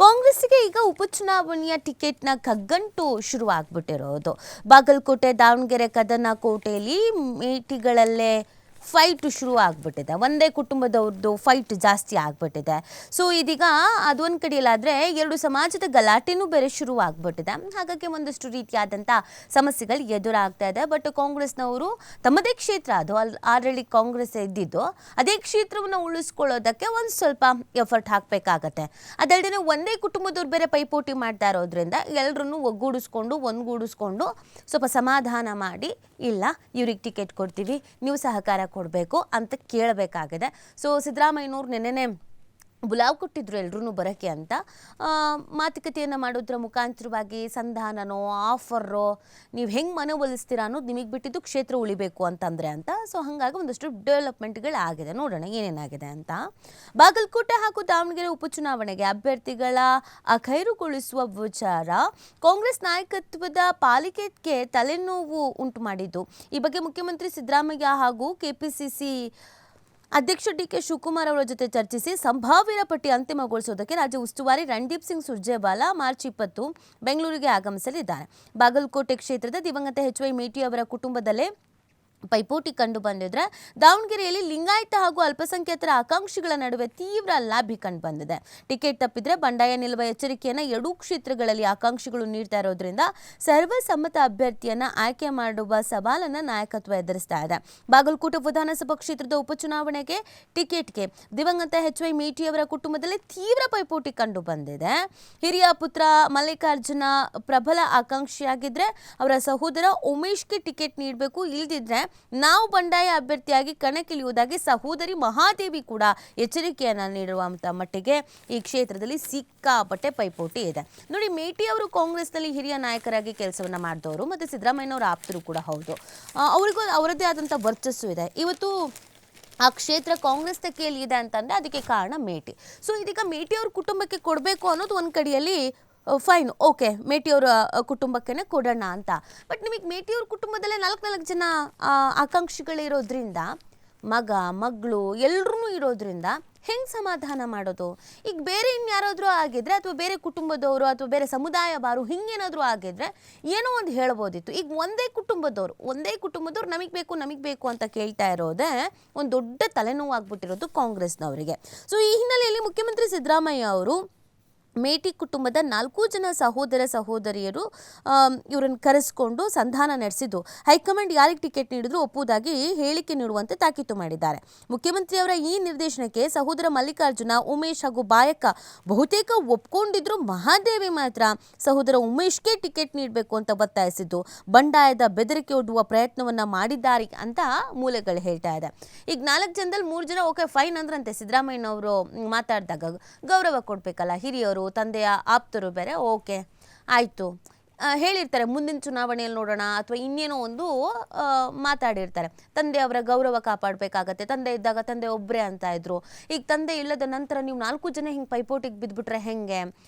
ಕಾಂಗ್ರೆಸ್ಸಿಗೆ ಈಗ ಉಪಚುನಾವಣೆಯ ಟಿಕೆಟ್ನ ಕಗ್ಗಂಟು ಶುರುವಾಗ್ಬಿಟ್ಟಿರೋದು. ಬಾಗಲಕೋಟೆ, ದಾವಣಗೆರೆ, ಕದನ ಕೋಟೆಯಲ್ಲಿ ಮೇಟಿಗಳಲ್ಲೇ ಫೈಟ್ ಶುರು ಆಗ್ಬಿಟ್ಟಿದೆ. ಒಂದೇ ಕುಟುಂಬದವ್ರದ್ದು ಫೈಟ್ ಜಾಸ್ತಿ ಆಗ್ಬಿಟ್ಟಿದೆ. ಸೊ ಇದೀಗ ಅದೊಂದು ಕಡೆಯಲ್ಲಾದರೆ ಎರಡು ಸಮಾಜದ ಗಲಾಟೆನೂ ಬೇರೆ ಶುರು ಆಗ್ಬಿಟ್ಟಿದೆ. ಹಾಗಾಗಿ ಒಂದಷ್ಟು ರೀತಿಯಾದಂಥ ಸಮಸ್ಯೆಗಳು ಎದುರಾಗ್ತಾ ಇದೆ. ಬಟ್ ಕಾಂಗ್ರೆಸ್ನವರು ತಮ್ಮದೇ ಕ್ಷೇತ್ರ, ಅದು ಆಲ್ರೆಡಿ ಕಾಂಗ್ರೆಸ್ ಇದ್ದಿದ್ದು, ಅದೇ ಕ್ಷೇತ್ರವನ್ನು ಉಳಿಸ್ಕೊಳ್ಳೋದಕ್ಕೆ ಒಂದು ಸ್ವಲ್ಪ ಎಫರ್ಟ್ ಹಾಕಬೇಕಾಗತ್ತೆ. ಅದಲ್ಲದೆ ಒಂದೇ ಕುಟುಂಬದವ್ರು ಬೇರೆ ಪೈಪೋಟಿ ಮಾಡ್ತಾ ಇರೋದ್ರಿಂದ ಎಲ್ಲರನ್ನೂ ಒಂದುಗೂಡಿಸ್ಕೊಂಡು ಸ್ವಲ್ಪ ಸಮಾಧಾನ ಮಾಡಿ, ಇಲ್ಲ ಇವ್ರಿಗೆ ಟಿಕೆಟ್ ಕೊಡ್ತೀವಿ, ನೀವು ಸಹಕಾರ ಕೊಡಬೇಕು ಅಂತ ಕೇಳಬೇಕಾಗಿದೆ. ಸೊ ಸಿದ್ದರಾಮಯ್ಯನವ್ರು ನೆನ್ನೆನೇ ಬುಲಾವ್ ಕೊಟ್ಟಿದ್ರು ಎಲ್ರೂ ಬರೋಕ್ಕೆ ಅಂತ. ಮಾತುಕತೆಯನ್ನು ಮಾಡೋದ್ರ ಮುಖಾಂತರವಾಗಿ ಸಂಧಾನನೋ ಆಫರೋ ನೀವು ಹೆಂಗೆ ಮನವೊಲಿಸ್ತೀರಾ ಅನ್ನೋದು ನಿಮಗೆ ಬಿಟ್ಟಿದ್ದು, ಕ್ಷೇತ್ರ ಉಳಿಬೇಕು ಅಂತಂದರೆ ಅಂತ. ಸೊ ಹಾಗಾಗಿ ಒಂದಷ್ಟು ಡೆವಲಪ್ಮೆಂಟ್ಗಳಾಗಿದೆ. ನೋಡೋಣ ಏನೇನಾಗಿದೆ ಅಂತ. ಬಾಗಲಕೋಟೆ ಹಾಗೂ ದಾವಣಗೆರೆ ಉಪಚುನಾವಣೆಗೆ ಅಭ್ಯರ್ಥಿಗಳ ಅಖೈರುಗೊಳಿಸುವ ವಿಚಾರ ಕಾಂಗ್ರೆಸ್ ನಾಯಕತ್ವದ ಪಾಲಿಕೆಗೆ ತಲೆನೋವು ಉಂಟು ಮಾಡಿದ್ದು. ಈ ಬಗ್ಗೆ ಮುಖ್ಯಮಂತ್ರಿ ಸಿದ್ದರಾಮಯ್ಯ ಹಾಗೂ ಕೆಪಿಸಿಸಿ ಅಧ್ಯಕ್ಷ ಡಿ.ಕೆ. ಶಿವಕುಮಾರ್ ಅವರ ಜೊತೆ ಚರ್ಚಿಸಿ ಸಂಭಾವ್ಯರ ಪಟ್ಟಿ ಅಂತಿಮಗೊಳಿಸುವುದಕ್ಕೆ ರಾಜ್ಯ ಉಸ್ತುವಾರಿ ರಣದೀಪ್ ಸಿಂಗ್ ಸುರ್ಜೇವಾಲಾ ಮಾರ್ಚ್ 20 ಬೆಂಗಳೂರಿಗೆ ಆಗಮಿಸಲಿದ್ದಾರೆ. ಬಾಗಲಕೋಟೆ ಕ್ಷೇತ್ರದ ದಿವಂಗತ ಎಚ್.ವೈ. ಮೇಟಿ ಅವರ ಕುಟುಂಬದಲ್ಲೇ ಪೈಪೋಟಿ ಕಂಡು ಬಂದಿದ್ರೆ, ದಾವಣಗೆರೆಯಲ್ಲಿ ಲಿಂಗಾಯತ ಹಾಗೂ ಅಲ್ಪಸಂಖ್ಯಾತರ ಆಕಾಂಕ್ಷಿಗಳ ನಡುವೆ ತೀವ್ರ ಲಾಬಿ ಕಂಡು ಬಂದಿದೆ. ಟಿಕೆಟ್ ತಪ್ಪಿದ್ರೆ ಬಂಡಾಯ ನಿಲ್ಲುವ ಎಚ್ಚರಿಕೆಯನ್ನು ಎರಡೂ ಕ್ಷೇತ್ರಗಳಲ್ಲಿ ಆಕಾಂಕ್ಷಿಗಳು ನೀಡ್ತಾ ಇರೋದ್ರಿಂದ ಸರ್ವಸಮ್ಮತ ಅಭ್ಯರ್ಥಿಯನ್ನ ಆಯ್ಕೆ ಮಾಡುವ ಸವಾಲನ್ನು ನಾಯಕತ್ವ ಎದುರಿಸ್ತಾ ಇದೆ. ಬಾಗಲಕೋಟೆ ವಿಧಾನಸಭಾ ಕ್ಷೇತ್ರದ ಉಪಚುನಾವಣೆಗೆ ಟಿಕೆಟ್ಗೆ ದಿವಂಗತ ಎಚ್.ವೈ. ಮೇಟಿ ಅವರ ಕುಟುಂಬದಲ್ಲಿ ತೀವ್ರ ಪೈಪೋಟಿ ಕಂಡು ಬಂದಿದೆ. ಹಿರಿಯ ಪುತ್ರ ಮಲ್ಲಿಕಾರ್ಜುನ ಪ್ರಬಲ ಆಕಾಂಕ್ಷಿಯಾಗಿದ್ರೆ, ಅವರ ಸಹೋದರ ಉಮೇಶ್ಗೆ ಟಿಕೆಟ್ ನೀಡಬೇಕು, ಇಲ್ದಿದ್ರೆ ನಾವು ಬಂಡಾಯ ಅಭ್ಯರ್ಥಿಯಾಗಿ ಕಣಕ್ಕಿಳಿಯುವುದಾಗಿ ಸಹೋದರಿ ಮಹಾದೇವಿ ಕೂಡ ಎಚ್ಚರಿಕೆಯನ್ನು ನೀಡುವಂಥ ಮಟ್ಟಿಗೆ ಈ ಕ್ಷೇತ್ರದಲ್ಲಿ ಸಿಕ್ಕಾಪಟ್ಟೆ ಪೈಪೋಟಿ ಇದೆ. ನೋಡಿ, ಮೇಟಿ ಅವರು ಕಾಂಗ್ರೆಸ್ನಲ್ಲಿ ಹಿರಿಯ ನಾಯಕರಾಗಿ ಕೆಲಸವನ್ನು ಮಾಡಿದವರು ಮತ್ತು ಸಿದ್ದರಾಮಯ್ಯನವರ ಆಪ್ತರು ಕೂಡ ಹೌದು. ಅವರಿಗೂ ಅವರದ್ದೇ ಆದಂಥ ವರ್ಚಸ್ಸು ಇದೆ. ಇವತ್ತು ಆ ಕ್ಷೇತ್ರ ಕಾಂಗ್ರೆಸ್ ತೆಕ್ಕೆಯಲ್ಲಿ ಇದೆ ಅಂತಂದರೆ ಅದಕ್ಕೆ ಕಾರಣ ಮೇಟಿ. ಸೊ ಇದೀಗ ಮೇಟಿ ಅವ್ರ ಕುಟುಂಬಕ್ಕೆ ಕೊಡಬೇಕು ಅನ್ನೋದು ಒಂದು ಕಡೆಯಲ್ಲಿ ಫೈನ್, ಓಕೆ, ಮೇಟಿಯವರ ಕುಟುಂಬಕ್ಕೇ ಕೊಡೋಣ ಅಂತ. ಬಟ್ ನಿಮಗೆ ಮೇಟಿಯವ್ರ ಕುಟುಂಬದಲ್ಲೇ ನಾಲ್ಕು ಜನ ಆಕಾಂಕ್ಷಿಗಳಿರೋದ್ರಿಂದ, ಮಗ ಮಗಳು ಎಲ್ಲರೂ ಇರೋದ್ರಿಂದ ಹೆಂಗೆ ಸಮಾಧಾನ ಮಾಡೋದು? ಈಗ ಬೇರೆ ಇನ್ಯಾರಾದರೂ ಆಗಿದ್ರೆ, ಅಥವಾ ಬೇರೆ ಕುಟುಂಬದವರು ಅಥವಾ ಬೇರೆ ಸಮುದಾಯ ಬಾರು ಹಿಂಗೇನಾದರೂ ಆಗಿದ್ರೆ ಏನೋ ಒಂದು ಹೇಳ್ಬೋದಿತ್ತು. ಈಗ ಒಂದೇ ಕುಟುಂಬದವ್ರು ನಮಗೆ ಬೇಕು ಅಂತ ಕೇಳ್ತಾ ಇರೋದೇ ಒಂದು ದೊಡ್ಡ ತಲೆನೋವು ಆಗ್ಬಿಟ್ಟಿರೋದು ಕಾಂಗ್ರೆಸ್ನವರಿಗೆ. ಸೊ ಈ ಹಿನ್ನೆಲೆಯಲ್ಲಿ ಮುಖ್ಯಮಂತ್ರಿ ಸಿದ್ದರಾಮಯ್ಯ ಅವರು ಮೇಟಿ ಕುಟುಂಬದ 4 ಜನ ಸಹೋದರ ಸಹೋದರಿಯರು ಇವರನ್ನು ಕರೆಸಿಕೊಂಡು ಸಂಧಾನ ನಡೆಸಿದ್ದು, ಹೈಕಮಾಂಡ್ ಯಾರಿಗೆ ಟಿಕೆಟ್ ನೀಡಿದ್ರು ಒಪ್ಪುವುದಾಗಿ ಹೇಳಿಕೆ ನೀಡುವಂತೆ ತಾಕೀತು ಮಾಡಿದ್ದಾರೆ. ಮುಖ್ಯಮಂತ್ರಿಯವರ ಈ ನಿರ್ದೇಶನಕ್ಕೆ ಸಹೋದರ ಮಲ್ಲಿಕಾರ್ಜುನ, ಉಮೇಶ್ ಹಾಗೂ ಬಾಯಕ್ಕ ಬಹುತೇಕ ಒಪ್ಕೊಂಡಿದ್ರು. ಮಹಾದೇವಿ ಮಾತ್ರ ಸಹೋದರ ಉಮೇಶ್ಗೆ ಟಿಕೆಟ್ ನೀಡಬೇಕು ಅಂತ ಒತ್ತಾಯಿಸಿದ್ದು, ಬಂಡಾಯದ ಬೆದರಿಕೆ ಒಡ್ಡುವ ಪ್ರಯತ್ನವನ್ನ ಮಾಡಿದ್ದಾರೆ ಅಂತ ಮೂಲಗಳು ಹೇಳ್ತಾ ಇದೆ. ಈಗ 4 ಜನದಲ್ಲಿ 3 ಜನ ಓಕೆ ಫೈನ್ ಅಂದ್ರಂತೆ. ಸಿದ್ದರಾಮಯ್ಯನವರು ಮಾತಾಡಿದಾಗ ಗೌರವ ಕೊಡಬೇಕಲ್ಲ, ಹಿರಿಯರು, ತಂದೆಯ ಆಪ್ತರು ಬೇರೆ, ಓಕೆ ಆಯಿತು ಹೇಳಿರ್ತಾರೆ, ಮುಂದಿನ ಚುನಾವಣೆಯಲ್ಲಿ ನೋಡೋಣ ಅಥವಾ ಇನ್ನೇನೋ ಒಂದು ಮಾತಾಡಿರ್ತಾರೆ. ತಂದೆಯವರ ಗೌರವ ಕಾಪಾಡಬೇಕಾಗತ್ತೆ. ತಂದೆ ಇದ್ದಾಗ ತಂದೆ ಒಬ್ಬರೇ ಅಂತ ಇದ್ರು. ಈಗ ತಂದೆ ಇಲ್ಲದ ನಂತರ ನೀವು 4 ಜನ ಹಿಂಗೆ ಪೈಪೋಟಿಗೆ ಬಿದ್ದುಬಿಟ್ರೆ ಹೆಂಗೆ?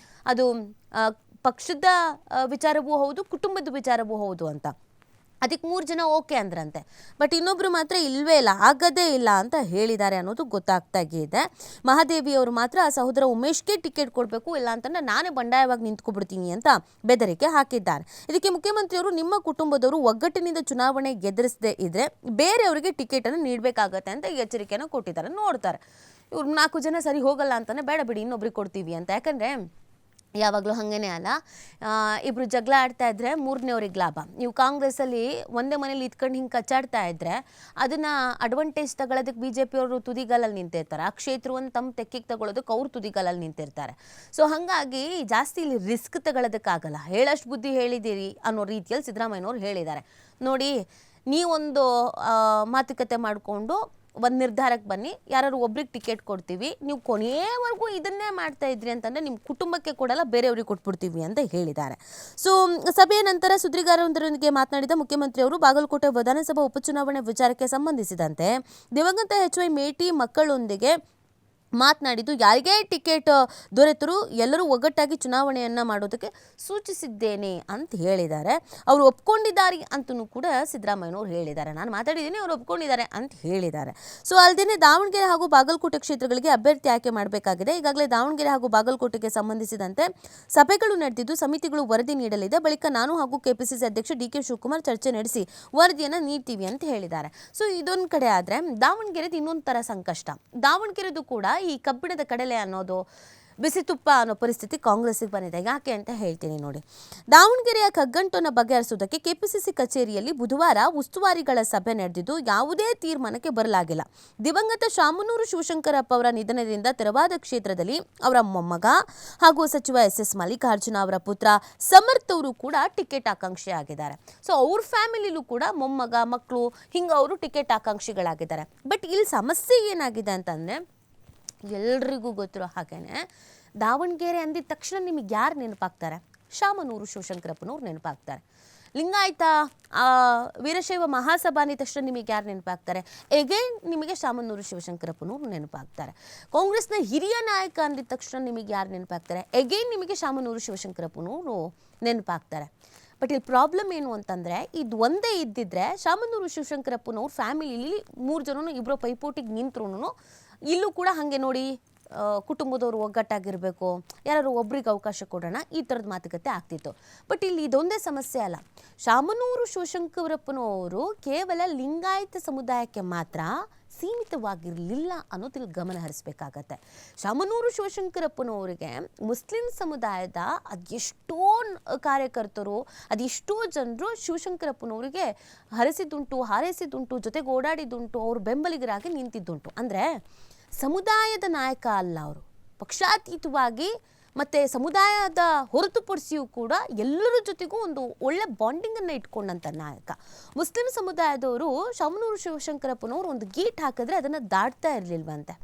ಅದು ಪಕ್ಷದ ವಿಚಾರವೂ ಹೌದು, ಕುಟುಂಬದ ವಿಚಾರವೂ ಹೌದು ಅಂತ. ಅದಕ್ಕೆ 3 ಜನ ಓಕೆ ಅಂದ್ರಂತೆ. ಬಟ್ ಇನ್ನೊಬ್ರು ಮಾತ್ರ ಇಲ್ವೇ ಇಲ್ಲ, ಆಗದೇ ಇಲ್ಲ ಅಂತ ಹೇಳಿದ್ದಾರೆ ಅನ್ನೋದು ಗೊತ್ತಾಗ್ತಾಗಿದೆ. ಮಹಾದೇವಿಯವರು ಮಾತ್ರ ಸಹೋದರ ಉಮೇಶ್ಗೆ ಟಿಕೆಟ್ ಕೊಡಬೇಕು, ಇಲ್ಲ ಅಂತಂದ್ರೆ ನಾನೇ ಬಂಡಾಯವಾಗಿ ನಿಂತ್ಕೊಬಿಡ್ತೀನಿ ಅಂತ ಬೆದರಿಕೆ ಹಾಕಿದ್ದಾರೆ. ಇದಕ್ಕೆ ಮುಖ್ಯಮಂತ್ರಿಯವರು ನಿಮ್ಮ ಕುಟುಂಬದವರು ಒಗ್ಗಟ್ಟಿನಿಂದ ಚುನಾವಣೆ ಗೆದರಿಸದೇ ಇದ್ರೆ ಬೇರೆಯವರಿಗೆ ಟಿಕೆಟನ್ನು ನೀಡಬೇಕಾಗತ್ತೆ ಅಂತ ಎಚ್ಚರಿಕೆಯನ್ನು ಕೊಟ್ಟಿದ್ದಾರೆ. ನೋಡ್ತಾರೆ, ಇವ್ರು 4 ಜನ ಸರಿ ಹೋಗಲ್ಲ ಅಂತಾನೆ ಬೇಡ ಬಿಡಿ ಇನ್ನೊಬ್ರಿಗೆ ಕೊಡ್ತೀವಿ ಅಂತ. ಯಾಕಂದರೆ ಯಾವಾಗಲೂ ಹಾಗೇನೆ ಅಲ್ಲ, ಇಬ್ಬರು ಜಗಳ ಆಡ್ತಾ ಇದ್ರೆ 3ನೇವ್ರಿಗೆ ಲಾಭ. ನೀವು ಕಾಂಗ್ರೆಸ್ಸಲ್ಲಿ ಒಂದೇ ಮನೇಲಿ ಇದ್ಕೊಂಡು ಹಿಂಗೆ ಕಚ್ಚಾಡ್ತಾ ಇದ್ರೆ ಅದನ್ನು ಅಡ್ವಾಂಟೇಜ್ ತಗೊಳ್ಳೋದಕ್ಕೆ BJP-ಯವರು ತುದಿಗಾಲಲ್ಲಿ ನಿಂತಿರ್ತಾರೆ. ಆ ಕ್ಷೇತ್ರವನ್ನು ತಮ್ಮ ತೆಕ್ಕಿಗೆ ತಗೊಳ್ಳೋದಕ್ಕೆ ಅವ್ರು ತುದಿಗಾಲಲ್ಲಿ ನಿಂತಿರ್ತಾರೆ. ಸೊ ಹಾಗಾಗಿ ಜಾಸ್ತಿ ಇಲ್ಲಿ ರಿಸ್ಕ್ ತಗೊಳ್ಳೋದಕ್ಕಾಗಲ್ಲ. ಹೇಳಷ್ಟು ಬುದ್ಧಿ ಹೇಳಿದ್ದೀರಿ ಅನ್ನೋ ರೀತಿಯಲ್ಲಿ ಸಿದ್ದರಾಮಯ್ಯನವ್ರು ಹೇಳಿದ್ದಾರೆ. ನೋಡಿ, ನೀವೊಂದು ಮಾತುಕತೆ ಮಾಡಿಕೊಂಡು ಒಂದು ನಿರ್ಧಾರಕ್ಕೆ ಬನ್ನಿ, ಯಾರು ಒಬ್ರಿಗೆ ಟಿಕೆಟ್ ಕೊಡ್ತೀವಿ, ನೀವು ಕೊನೆಯವರೆಗೂ ಇದನ್ನೇ ಮಾಡ್ತಾ ಇದ್ರಿ ಅಂತಂದರೆ ನಿಮ್ಮ ಕುಟುಂಬಕ್ಕೆ ಕೊಡಲ್ಲ, ಬೇರೆಯವ್ರಿಗೆ ಕೊಟ್ಬಿಡ್ತೀವಿ ಅಂತ ಹೇಳಿದ್ದಾರೆ. ಸೊ ಸಭೆಯ ನಂತರ ಸುದ್ದಿಗಾರರೊಂದಿಗೆ ಮಾತನಾಡಿದ ಮುಖ್ಯಮಂತ್ರಿಯವರು ಬಾಗಲಕೋಟೆ ವಿಧಾನಸಭಾ ಉಪಚುನಾವಣೆ ವಿಚಾರಕ್ಕೆ ಸಂಬಂಧಿಸಿದಂತೆ ದಿವಂಗತ ಎಚ್.ವೈ. ಮೇಟಿ ಮಕ್ಕಳೊಂದಿಗೆ ಮಾತನಾಡಿದ್ದು, ಯಾರಿಗೇ ಟಿಕೆಟ್ ದೊರೆತರೂ ಎಲ್ಲರೂ ಒಗ್ಗಟ್ಟಾಗಿ ಚುನಾವಣೆಯನ್ನು ಮಾಡೋದಕ್ಕೆ ಸೂಚಿಸಿದ್ದೇನೆ ಅಂತ ಹೇಳಿದ್ದಾರೆ. ಅವರು ಒಪ್ಕೊಂಡಿದ್ದಾರೆ ಅಂತಲೂ ಕೂಡ ಸಿದ್ದರಾಮಯ್ಯನವರು ಹೇಳಿದ್ದಾರೆ. ನಾನು ಮಾತಾಡಿದ್ದೀನಿ, ಅವರು ಒಪ್ಕೊಂಡಿದ್ದಾರೆ ಅಂತ ಹೇಳಿದ್ದಾರೆ. ಸೊ ಅಲ್ಲದೆ ದಾವಣಗೆರೆ ಹಾಗೂ ಬಾಗಲಕೋಟೆ ಕ್ಷೇತ್ರಗಳಿಗೆ ಅಭ್ಯರ್ಥಿ ಆಯ್ಕೆ ಮಾಡಬೇಕಾಗಿದೆ. ಈಗಾಗಲೇ ದಾವಣಗೆರೆ ಹಾಗೂ ಬಾಗಲಕೋಟೆಗೆ ಸಂಬಂಧಿಸಿದಂತೆ ಸಭೆಗಳು ನಡೆದಿದ್ದು, ಸಮಿತಿಗಳು ವರದಿ ನೀಡಲಿದೆ. ಬಳಿಕ ನಾನು ಹಾಗೂ ಕೆಪಿಸಿಸಿ ಅಧ್ಯಕ್ಷ ಡಿ ಕೆ ಶಿವಕುಮಾರ್ ಚರ್ಚೆ ನಡೆಸಿ ವರದಿಯನ್ನು ನೀಡ್ತೀವಿ ಅಂತ ಹೇಳಿದ್ದಾರೆ. ಸೊ ಇದೊಂದು ಕಡೆ ಆದರೆ ದಾವಣಗೆರೆದು ಇನ್ನೊಂದು ಥರ ಸಂಕಷ್ಟ. ದಾವಣಗೆರೆದು ಕೂಡ ಈ ಕಬ್ಬಿಣದ ಕಡಲೆ ಅನ್ನೋದು ಬಿಸಿ ತುಪ್ಪ ಅನ್ನೋ ಪರಿಸ್ಥಿತಿ ಕಾಂಗ್ರೆಸ್ಸಿಗೆ ಬಂದಿದೆ. ಯಾಕೆ ಅಂತ ಹೇಳ್ತೀನಿ ನೋಡಿ. ದಾವಣಗೆರೆಯ ಕಗ್ಗಂಟನ್ನು ಬಗೆಹರಿಸುವುದಕ್ಕೆ ಕೆಪಿಸಿಸಿ ಕಚೇರಿಯಲ್ಲಿ ಬುಧವಾರ ಉಸ್ತುವಾರಿಗಳ ಸಭೆ ನಡೆದಿದ್ದು, ಯಾವುದೇ ತೀರ್ಮಾನಕ್ಕೆ ಬರಲಾಗಿಲ್ಲ. ದಿವಂಗತ ಶಾಮನೂರು ಶಿವಶಂಕರಪ್ಪ ಅವರ ನಿಧನದಿಂದ ತೆರವಾದ ಕ್ಷೇತ್ರದಲ್ಲಿ ಅವರ ಮೊಮ್ಮಗ ಹಾಗೂ ಸಚಿವ ಎಸ್ ಮಲ್ಲಿಕಾರ್ಜುನ ಅವರ ಪುತ್ರ ಸಮರ್ಥ್ ಅವರು ಕೂಡ ಟಿಕೆಟ್ ಆಕಾಂಕ್ಷಿಯಾಗಿದ್ದಾರೆ. ಸೊ ಅವ್ರ ಫ್ಯಾಮಿಲಿಲೂ ಕೂಡ ಮೊಮ್ಮಗ, ಮಕ್ಕಳು ಹಿಂಗೆ ಅವರು ಟಿಕೆಟ್ ಆಕಾಂಕ್ಷಿಗಳಾಗಿದ್ದಾರೆ. ಬಟ್ ಇಲ್ಲಿ ಸಮಸ್ಯೆ ಏನಾಗಿದೆ ಅಂತಂದರೆ, ಎಲ್ರಿಗೂ ಗೊತ್ತಿರೋ ಹಾಗೇನೆ ದಾವಣಗೆರೆ ಅಂದಿದ ತಕ್ಷಣ ನಿಮಗೆ ಯಾರು ನೆನಪಾಗ್ತಾರೆ? ಶಾಮನೂರು ಶಿವಶಂಕರಪ್ಪನವ್ರು ನೆನಪಾಗ್ತಾರೆ. ಲಿಂಗಾಯತ ವೀರಶೈವ ಮಹಾಸಭಾ ಅಂದಿದ ತಕ್ಷಣ ನಿಮಗೆ ಯಾರು ನೆನಪಾಗ್ತಾರೆ? ಎಗೇನ್ ನಿಮಗೆ ಶಾಮನೂರು ಶಿವಶಂಕರಪ್ಪನವ್ರು ನೆನಪಾಗ್ತಾರೆ. ಕಾಂಗ್ರೆಸ್ನ ಹಿರಿಯ ನಾಯಕ ಅಂದಿದ ತಕ್ಷಣ ನಿಮಗೆ ಯಾರು ನೆನಪಾಗ್ತಾರೆ? ಎಗೇನ್ ನಿಮಗೆ ಶಾಮನೂರು ಶಿವಶಂಕರಪ್ಪನವ್ರು ನೆನಪಾಗ್ತಾರೆ. ಬಟ್ ಇಲ್ಲಿ ಪ್ರಾಬ್ಲಮ್ ಏನು ಅಂತಂದರೆ, ಇದು ಒಂದೇ ಇದ್ದಿದ್ರೆ ಶಾಮನೂರು ಶಿವಶಂಕರಪ್ಪನವ್ರ ಫ್ಯಾಮಿಲಿಲಿ 3 ಜನನು ಇಬ್ಬರು ಪೈಪೋಟಿಗೆ ನಿಂತ್ರೂ ಇಲ್ಲೂ ಕೂಡ ಹಾಗೆ ನೋಡಿ ಕುಟುಂಬದವರು ಒಗ್ಗಟ್ಟಾಗಿರಬೇಕು, ಯಾರು ಒಬ್ರಿಗೆ ಅವಕಾಶ ಕೊಡೋಣ, ಈ ಥರದ ಮಾತುಕತೆ ಆಗ್ತಿತ್ತು. ಬಟ್ ಇಲ್ಲಿ ಇದೊಂದೇ ಸಮಸ್ಯೆ ಅಲ್ಲ. ಶಾಮನೂರು ಶಿವಶಂಕರಪ್ಪನವರು ಕೇವಲ ಲಿಂಗಾಯತ ಸಮುದಾಯಕ್ಕೆ ಮಾತ್ರ ಸೀಮಿತವಾಗಿರಲಿಲ್ಲ ಅನ್ನೋದಿಲ್ಲಿ ಗಮನ ಹರಿಸಬೇಕಾಗತ್ತೆ. ಶಾಮನೂರು ಶಿವಶಂಕರಪ್ಪನವರಿಗೆ ಮುಸ್ಲಿಂ ಸಮುದಾಯದ ಅದೆಷ್ಟೋ ಕಾರ್ಯಕರ್ತರು, ಅದೆಷ್ಟೋ ಜನರು ಶಿವಶಂಕರಪ್ಪನವರಿಗೆ ಹರಿಸಿದ್ದುಂಟು, ಹಾರೈಸಿದ್ದುಂಟು, ಜೊತೆಗೆ ಓಡಾಡಿದ್ದುಂಟು, ಅವರು ಬೆಂಬಲಿಗರಾಗಿ ನಿಂತಿದ್ದುಂಟು. ಅಂದರೆ ಸಮುದಾಯದ ನಾಯಕ ಅಲ್ಲ ಅವರು, ಪಕ್ಷಾತೀತವಾಗಿ ಮತ್ತು ಸಮುದಾಯದ ಹೊರತುಪಡಿಸಿಯೂ ಕೂಡ ಎಲ್ಲರ ಜೊತೆಗೂ ಒಂದು ಒಳ್ಳೆ ಬಾಂಡಿಂಗನ್ನು ಇಟ್ಕೊಂಡಂಥ ನಾಯಕ. ಮುಸ್ಲಿಂ ಸಮುದಾಯದವರು ಶಾಮನೂರು ಶಿವಶಂಕರಪ್ಪನವರು ಒಂದು ಗೇಟ್ ಹಾಕಿದ್ರೆ ಅದನ್ನು ದಾಟ್ತಾ ಇರಲಿಲ್ವಂತೆ.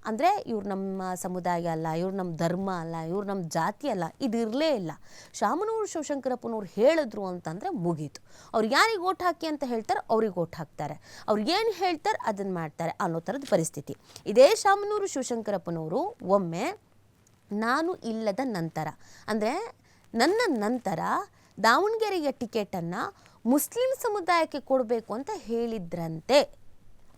ಅಂದರೆ ಇವ್ರು ನಮ್ಮ ಸಮುದಾಯ ಅಲ್ಲ, ಇವ್ರು ನಮ್ಮ ಧರ್ಮ ಅಲ್ಲ, ಇವ್ರು ನಮ್ಮ ಜಾತಿ ಅಲ್ಲ, ಇದು ಇರಲೇ ಇಲ್ಲ. ಶಾಮನೂರು ಶಿವಶಂಕರಪ್ಪನವ್ರು ಹೇಳಿದ್ರು ಅಂತಂದರೆ ಮುಗೀತು. ಅವ್ರು ಯಾರಿಗೆ ಓಟ್ ಹಾಕಿ ಅಂತ ಹೇಳ್ತಾರೆ ಅವ್ರಿಗೆ ಓಟ್ ಹಾಕ್ತಾರೆ, ಅವ್ರು ಏನು ಹೇಳ್ತಾರೆ ಅದನ್ನು ಮಾಡ್ತಾರೆ ಅನ್ನೋ ಥರದ ಪರಿಸ್ಥಿತಿ. ಇದೇ ಶಾಮನೂರು ಶಿವಶಂಕರಪ್ಪನವರು ಒಮ್ಮೆ ನಾನು ಇಲ್ಲದ ನಂತರ, ಅಂದರೆ ನನ್ನ ನಂತರ ದಾವಣಗೆರೆಯ ಟಿಕೆಟನ್ನು ಮುಸ್ಲಿಂ ಸಮುದಾಯಕ್ಕೆ ಕೊಡಬೇಕು ಅಂತ ಹೇಳಿದ್ರಂತೆ.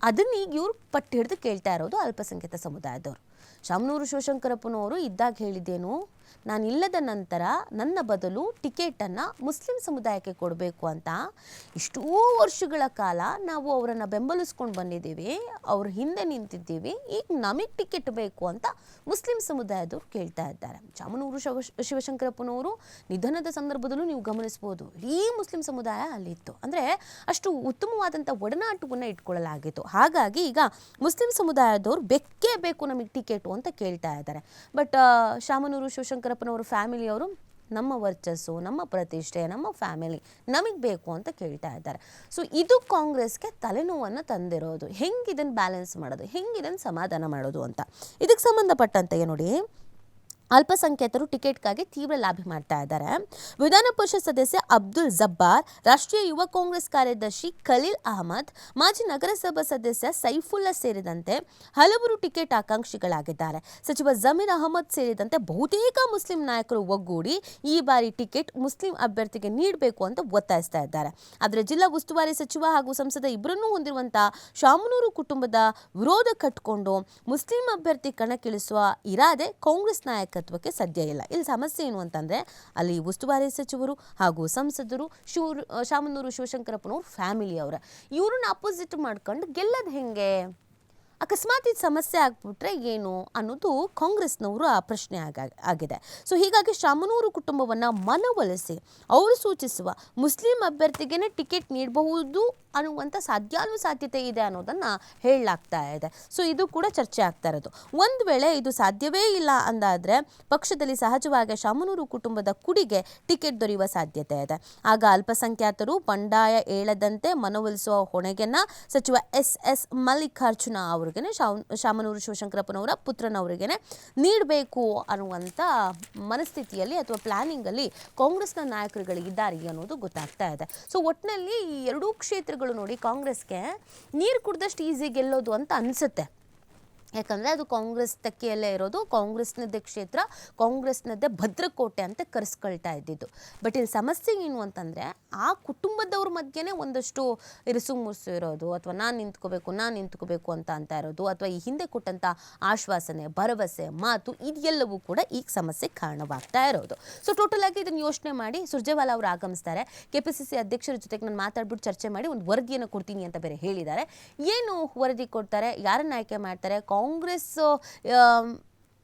ಅದನ್ನ ಈಗ ಇವ್ರು ಪಟ್ಟು ಹಿಡಿದು ಕೇಳ್ತಾ ಇರೋದು ಅಲ್ಪಸಂಖ್ಯಾತ ಸಮುದಾಯದವರು. ಶಾಮನೂರು ಶಿವಶಂಕರಪ್ಪನವರು ಇದ್ದಾಗ ಹೇಳಿದ್ದೇನು, ನಾನು ಇಲ್ಲದ ನಂತರ ನನ್ನ ಬದಲು ಟಿಕೆಟನ್ನು ಮುಸ್ಲಿಂ ಸಮುದಾಯಕ್ಕೆ ಕೊಡಬೇಕು ಅಂತ. ಇಷ್ಟೂ ವರ್ಷಗಳ ಕಾಲ ನಾವು ಅವರನ್ನು ಬೆಂಬಲಿಸ್ಕೊಂಡು ಬಂದಿದ್ದೀವಿ, ಅವ್ರ ಹಿಂದೆ ನಿಂತಿದ್ದೀವಿ, ಈಗ ನಮಗೆ ಟಿಕೆಟ್ ಬೇಕು ಅಂತ ಮುಸ್ಲಿಂ ಸಮುದಾಯದವರು ಕೇಳ್ತಾ ಇದ್ದಾರೆ. ಶಾಮನೂರು ಶಿವಶಂಕರಪ್ಪನವರು ನಿಧನದ ಸಂದರ್ಭದಲ್ಲೂ ನೀವು ಗಮನಿಸ್ಬೋದು, ಇಡೀ ಮುಸ್ಲಿಂ ಸಮುದಾಯ ಅಲ್ಲಿತ್ತು. ಅಂದರೆ ಅಷ್ಟು ಉತ್ತಮವಾದಂಥ ಒಡನಾಟವನ್ನು ಇಟ್ಕೊಳ್ಳಲಾಗಿತ್ತು. ಹಾಗಾಗಿ ಈಗ ಮುಸ್ಲಿಂ ಸಮುದಾಯದವರು ಬೇಕೇ ಬೇಕು ನಮಗೆ ಟಿಕೆಟು ಅಂತ ಕೇಳ್ತಾ ಇದ್ದಾರೆ. ಬಟ್ ಶಾಮನೂರು ಶಿವಶಂಕರಪ್ಪನವರು ಫ್ಯಾಮಿಲಿಯವರು ನಮ್ಮ ವರ್ಚಸ್ಸು, ನಮ್ಮ ಪ್ರತಿಷ್ಠೆ, ನಮ್ಮ ಫ್ಯಾಮಿಲಿ ನಮಗೆ ಬೇಕು ಅಂತ ಕೇಳ್ತಾ ಇದ್ದಾರೆ. ಸೊ ಇದು ಕಾಂಗ್ರೆಸ್ಗೆ ತಲೆನೋವನ್ನು ತಂದಿರೋದು. ಹೆಂಗೆ ಇದನ್ನು ಬ್ಯಾಲೆನ್ಸ್ ಮಾಡೋದು, ಹೆಂಗೆ ಇದನ್ನು ಸಮಾಧಾನ ಮಾಡೋದು ಅಂತ. ಇದಕ್ಕೆ ಸಂಬಂಧಪಟ್ಟಂತೆ ನೋಡಿ, ಅಲ್ಪಸಂಖ್ಯಾತರು ಟಿಕೆಟ್ಗಾಗಿ ತೀವ್ರ ಲಾಬಿ ಮಾಡ್ತಾ ಇದ್ದಾರೆ. ವಿಧಾನ ಪರಿಷತ್ ಸದಸ್ಯ ಅಬ್ದುಲ್ ಜಬ್ಬಾರ್, ರಾಷ್ಟ್ರೀಯ ಯುವ ಕಾಂಗ್ರೆಸ್ ಕಾರ್ಯದರ್ಶಿ ಖಲೀಲ್ ಅಹಮದ್, ಮಾಜಿ ನಗರಸಭಾ ಸದಸ್ಯ ಸೈಫುಲ್ಲಾ ಸೇರಿದಂತೆ ಹಲವರು ಟಿಕೆಟ್ ಆಕಾಂಕ್ಷಿಗಳಾಗಿದ್ದಾರೆ. ಸಚಿವ ಜಮೀರ್ ಅಹಮದ್ ಸೇರಿದಂತೆ ಬಹುತೇಕ ಮುಸ್ಲಿಂ ನಾಯಕರು ಒಗ್ಗೂಡಿ ಈ ಬಾರಿ ಟಿಕೆಟ್ ಮುಸ್ಲಿಂ ಅಭ್ಯರ್ಥಿಗೆ ನೀಡಬೇಕು ಅಂತ ಒತ್ತಾಯಿಸ್ತಾ ಇದ್ದಾರೆ. ಆದರೆ ಜಿಲ್ಲಾ ಉಸ್ತುವಾರಿ ಸಚಿವ ಹಾಗೂ ಸಂಸದ ಇಬ್ಬರನ್ನೂ ಹೊಂದಿರುವಂತಹ ಶಾಮನೂರು ಕುಟುಂಬದ ವಿರೋಧ ಕಟ್ಟಿಕೊಂಡು ಮುಸ್ಲಿಂ ಅಭ್ಯರ್ಥಿ ಕಣಕ್ಕಿಳಿಸುವ ಇರಾದೆ ಕಾಂಗ್ರೆಸ್ ನಾಯಕ ಸದ್ಯ ಇಲ್ಲ. ಇಲ್ಲಿ ಸಮಸ್ಯೆ ಏನು ಅಂತಂದ್ರೆ, ಅಲ್ಲಿ ಉಸ್ತುವಾರಿ ಸಚಿವರು ಹಾಗೂ ಸಂಸದರು ಶಾಮನೂರು ಶಿವಶಂಕರಪ್ಪನವ್ರ ಫ್ಯಾಮಿಲಿ ಅವರ, ಇವ್ರನ್ನ ಅಪೋಸಿಟ್ ಮಾಡ್ಕೊಂಡು ಗೆಲ್ಲೋದು ಹೆಂಗೆ? ಅಕಸ್ಮಾತ್ ಇದು ಸಮಸ್ಯೆ ಆಗ್ಬಿಟ್ರೆ ಏನು ಅನ್ನೋದು ಕಾಂಗ್ರೆಸ್ನವರು ಆ ಪ್ರಶ್ನೆ ಆಗಿದೆ. ಸೊ ಹೀಗಾಗಿ ಶಾಮನೂರು ಕುಟುಂಬವನ್ನು ಮನವೊಲಿಸಿ ಅವರು ಸೂಚಿಸುವ ಮುಸ್ಲಿಂ ಅಭ್ಯರ್ಥಿಗೇನೆ ಟಿಕೆಟ್ ನೀಡಬಹುದು ಅನ್ನುವಂಥ ಸಾಧ್ಯತೆ ಇದೆ ಅನ್ನೋದನ್ನು ಹೇಳಲಾಗ್ತಾ ಇದೆ. ಸೊ ಇದು ಕೂಡ ಚರ್ಚೆ ಆಗ್ತಾ ಇರೋದು. ಒಂದು ವೇಳೆ ಇದು ಸಾಧ್ಯವೇ ಇಲ್ಲ ಅಂದಾದರೆ ಪಕ್ಷದಲ್ಲಿ ಸಹಜವಾಗಿ ಶಾಮನೂರು ಕುಟುಂಬದ ಕುಡಿಗೆ ಟಿಕೆಟ್ ದೊರೆಯುವ ಸಾಧ್ಯತೆ ಇದೆ. ಆಗ ಅಲ್ಪಸಂಖ್ಯಾತರು ಬಂಡಾಯ ಏಳದಂತೆ ಮನವೊಲಿಸುವ ಹೊಣೆಗೆನ್ನ ಸಚಿವ ಎಸ್ ಮಲ್ಲಿಕಾರ್ಜುನ ಅವರಿಗೆ, ಶಾಮನೂರು ಶಿವಶಂಕರಪ್ಪನವರ ಪುತ್ರನವರಿಗೇನೆ ನೀಡಬೇಕು ಅನ್ನುವಂಥ ಮನಸ್ಥಿತಿಯಲ್ಲಿ ಅಥವಾ ಪ್ಲಾನಿಂಗಲ್ಲಿ ಕಾಂಗ್ರೆಸ್ನ ನಾಯಕರುಗಳಿದ್ದಾರೆ ಅನ್ನೋದು ಗೊತ್ತಾಗ್ತಾ ಇದೆ. ಸೊ ಒಟ್ಟಿನಲ್ಲಿ ಈ ಎರಡೂ ಕ್ಷೇತ್ರಗಳು ನೋಡಿ ಕಾಂಗ್ರೆಸ್ಗೆ ನೀರು ಕುಡ್ದಷ್ಟು ಈಸಿ ಗೆಲ್ಲೋದು ಅಂತ ಅನಿಸುತ್ತೆ. ಯಾಕಂದರೆ ಅದು ಕಾಂಗ್ರೆಸ್ ತೆಕ್ಕೆಯಲ್ಲೇ ಇರೋದು, ಕಾಂಗ್ರೆಸ್ನದ್ದೇ ಕ್ಷೇತ್ರ, ಕಾಂಗ್ರೆಸ್ನದ್ದೇ ಭದ್ರಕೋಟೆ ಅಂತ ಕರೆಸ್ಕೊಳ್ತಾ ಇದ್ದಿದ್ದು. ಬಟ್ ಇಲ್ಲಿ ಸಮಸ್ಯೆ ಏನು ಅಂತಂದರೆ ಆ ಕುಟುಂಬದವ್ರ ಮಧ್ಯೆನೇ ಒಂದಷ್ಟು ಇರಿಸು ಮುರುಸು ಇರೋದು, ಅಥವಾ ನಾನು ನಿಂತ್ಕೋಬೇಕು ಅಂತ ಇರೋದು, ಅಥವಾ ಈ ಹಿಂದೆ ಕೊಟ್ಟಂಥ ಆಶ್ವಾಸನೆ, ಭರವಸೆ, ಮಾತು ಇದೆಲ್ಲವೂ ಕೂಡ ಈಗ ಸಮಸ್ಯೆಗೆ ಕಾರಣವಾಗ್ತಾ ಇರೋದು. ಸೊ ಟೋಟಲ್ ಆಗಿ ಇದನ್ನು ಯೋಚನೆ ಮಾಡಿ ಸುರ್ಜೇವಾಲಾ ಅವರು ಆಗಮಿಸ್ತಾರೆ. KPCC ಅಧ್ಯಕ್ಷರ ಜೊತೆಗೆ ನಾನು ಮಾತಾಡ್ಬಿಟ್ಟು ಚರ್ಚೆ ಮಾಡಿ ಒಂದು ವರದಿಯನ್ನು ಕೊಡ್ತೀನಿ ಅಂತ ಬೇರೆ ಹೇಳಿದ್ದಾರೆ. ಏನು ವರದಿ ಕೊಡ್ತಾರೆ, ಯಾರನ್ನು ಆಯ್ಕೆ ಮಾಡ್ತಾರೆ, ಕಾಂಗ್ರೆಸ್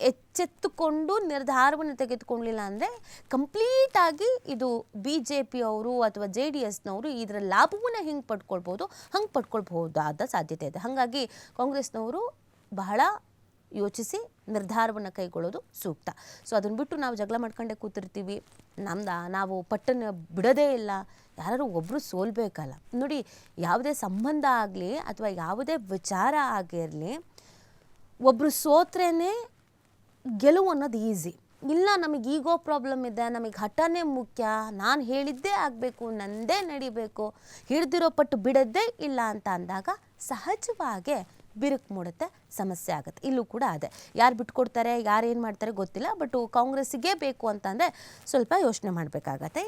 ಎಚ್ಚೆತ್ತುಕೊಂಡು ನಿರ್ಧಾರವನ್ನು ತೆಗೆದುಕೊಳ್ಳಲಿಲ್ಲ ಅಂದರೆ ಕಂಪ್ಲೀಟಾಗಿ ಇದು BJP ಅವರು ಅಥವಾ JDSನವರು ಇದರ ಲಾಭವನ್ನು ಹೆಂಗೆ ಪಡ್ಕೊಳ್ಬೋದು, ಹಂಗೆ ಪಡ್ಕೊಳ್ಬಹುದಾದ ಸಾಧ್ಯತೆ ಇದೆ. ಹಾಗಾಗಿ ಕಾಂಗ್ರೆಸ್ನವರು ಬಹಳ ಯೋಚಿಸಿ ನಿರ್ಧಾರವನ್ನು ಕೈಗೊಳ್ಳೋದು ಸೂಕ್ತ. ಸೊ ಅದನ್ನು ಬಿಟ್ಟು ನಾವು ಜಗಳ ಮಾಡ್ಕೊಂಡೇ ಕೂತಿರ್ತೀವಿ, ನಾವು ಪಟ್ಟನ್ನು ಬಿಡೋದೇ ಇಲ್ಲ, ಯಾರು ಒಬ್ಬರು ಸೋಲ್ಬೇಕಲ್ಲ. ನೋಡಿ, ಯಾವುದೇ ಸಂಬಂಧ ಆಗಲಿ ಅಥವಾ ಯಾವುದೇ ವಿಚಾರ ಆಗಿರಲಿ, ಒಬ್ಬರು ಸೋತ್ರೇ ಗೆಲುವು ಅನ್ನೋದು ಈಸಿ. ಇಲ್ಲ, ನಮಗೆ ಈಗೋ ಪ್ರಾಬ್ಲಮ್ ಇದೆ, ನಮಗೆ ಹಠನೇ ಮುಖ್ಯ, ನಾನು ಹೇಳಿದ್ದೇ ಆಗಬೇಕು, ನಂದೇ ನಡಿಬೇಕು, ಹಿಡ್ದಿರೋ ಪಟ್ಟು ಬಿಡೋದೇ ಇಲ್ಲ ಅಂತ ಅಂದಾಗ ಸಹಜವಾಗಿ ಬಿರುಕು ಮೂಡುತ್ತೆ, ಸಮಸ್ಯೆ ಆಗುತ್ತೆ. ಇಲ್ಲೂ ಕೂಡ ಅದೇ, ಯಾರು ಬಿಟ್ಕೊಡ್ತಾರೆ, ಯಾರು ಏನು ಮಾಡ್ತಾರೆ ಗೊತ್ತಿಲ್ಲ. ಬಟ್ ಕಾಂಗ್ರೆಸ್ಸಿಗೆ ಬೇಕು ಅಂತಂದರೆ ಸ್ವಲ್ಪ ಯೋಚನೆ ಮಾಡಬೇಕಾಗತ್ತೆ.